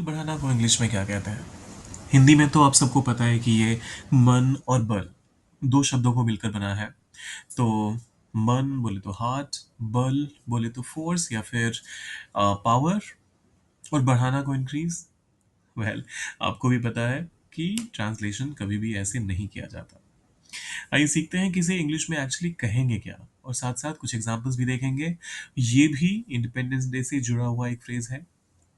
बढ़ाना को इंग्लिश में क्या कहते हैं? हिंदी में तो आप सबको पता है कि ये मन और बल दो शब्दों को मिलकर बना है। तो मन बोले तो हार्ट, बल बोले तो फोर्स या फिर पावर, और बढ़ाना को इंक्रीज। वेल, आपको भी पता है कि ट्रांसलेशन कभी भी ऐसे नहीं किया जाता। आइए सीखते हैं कि इसे इंग्लिश में एक्चुअली कहेंगे क्या, और साथ साथ कुछ एग्जांपल्स भी देखेंगे। ये भी इंडिपेंडेंस डे से जुड़ा हुआ एक फ्रेज है।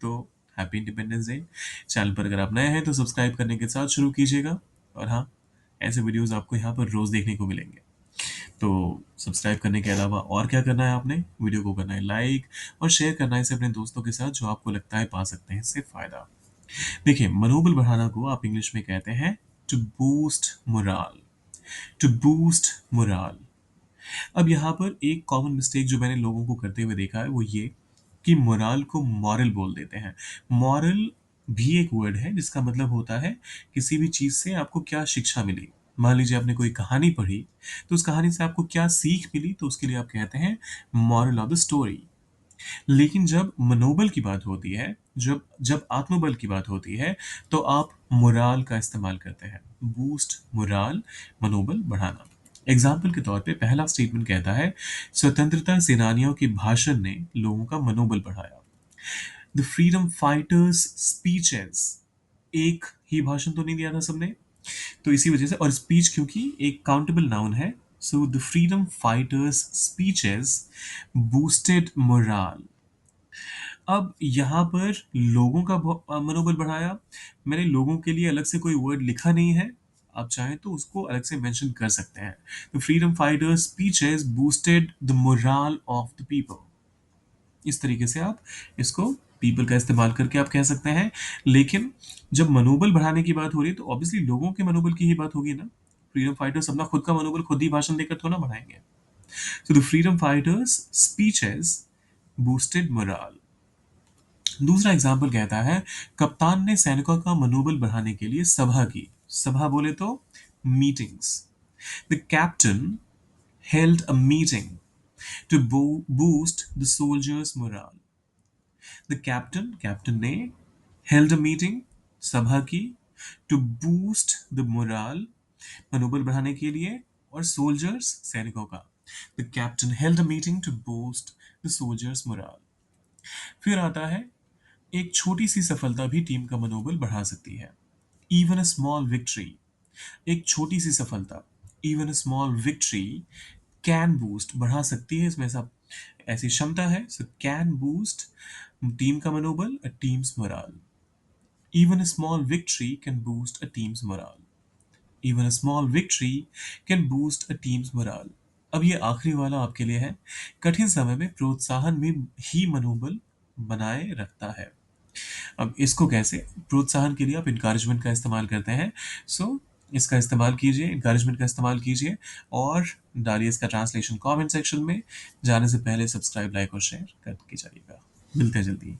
तो हैप्पी इंडिपेंडेंस डे। चैनल पर अगर आप नए हैं तो सब्सक्राइब करने के साथ शुरू कीजिएगा। और हाँ, ऐसे वीडियोस आपको यहाँ पर रोज देखने को मिलेंगे। तो सब्सक्राइब करने के अलावा और क्या करना है, आपने वीडियो को करना है लाइक और शेयर करना है इसे अपने दोस्तों के साथ जो आपको लगता है पा सकते हैं इससे फायदा। देखिए, मनोबल बढ़ाना को आप इंग्लिश में कहते हैं to boost morale. To boost morale. अब यहाँ पर एक कॉमन मिस्टेक जो मैंने लोगों को करते हुए देखा है वो ये कि मोराल को मॉरल बोल देते हैं। मॉरल भी एक वर्ड है जिसका मतलब होता है किसी भी चीज से आपको क्या शिक्षा मिली। मान लीजिए आपने कोई कहानी पढ़ी, तो उस कहानी से आपको क्या सीख मिली, तो उसके लिए आप कहते हैं मॉरल ऑफ द स्टोरी। लेकिन जब मनोबल की बात होती है, जब जब आत्मबल की बात होती है, तो आप मोराल का इस्तेमाल करते हैं। बूस्ट मोराल, मनोबल बढ़ाना। एग्जाम्पल के तौर पे पहला स्टेटमेंट कहता है, स्वतंत्रता सेनानियों के भाषण ने लोगों का मनोबल बढ़ाया। The freedom fighters speeches. एक ही भाषण तो नहीं दिया था सबने, तो इसी वजह से, और स्पीच क्योंकि एक काउंटेबल नाउन है, so the freedom fighters speeches boosted morale. अब यहाँ पर लोगों का मनोबल बढ़ाया। मैंने लोगों के लिए अलग से कोई वर्ड लिखा नहीं है, आप चाहें तो उसको अलग से मेंशन कर सकते हैं। The freedom fighters speeches boosted the moral of the people. इस तरीके से आप इसको पीपल का इस्तेमाल करके आप कह सकते हैं। लेकिन जब मनोबल बढ़ाने की बात हो रही है तो ऑब्वियसली लोगों के मनोबल की ही बात होगी ना। फ्रीडम फाइटर्स अपना खुद का मनोबल खुद ही भाषण देकर थोड़ा ना बढ़ाएंगे। So the freedom fighters speeches boosted morale. दूसरा एग्जाम्पल कहता है, कप्तान ने सैनिकों का मनोबल बढ़ाने के लिए सभा की। सभा बोले तो meetings. The captain held a meeting to boost the soldiers' morale. The captain ने held a meeting, सभा की, to boost the morale, मनोबल बढ़ाने के लिए, और सोल्जर्स सैनिकों का। The captain held a meeting to boost the soldiers' morale. फिर आता है, एक छोटी सी सफलता भी टीम का मनोबल बढ़ा सकती है। Even a small victory. एक छोटी सी सफलता, even a small victory can boost, बढ़ा सकती है, इसमें ऐसा ऐसी क्षमता है। सो कैन बूस्ट टीम का मनोबल, a team's morale. Even a small victory can boost a team's morale. Even a small victory can boost a team's morale. अब ये आखिरी वाला आपके लिए है। कठिन समय में प्रोत्साहन में ही मनोबल बनाए रखता है। अब इसको कैसे, प्रोत्साहन के लिए आप इनकरेजमेंट का इस्तेमाल करते हैं। सो इसका इस्तेमाल कीजिए, इनकरेजमेंट का इस्तेमाल कीजिए, और डालिए इसका ट्रांसलेशन कमेंट सेक्शन में। जाने से पहले सब्सक्राइब, लाइक और शेयर करके जाइएगा। मिलते हैं जल्दी।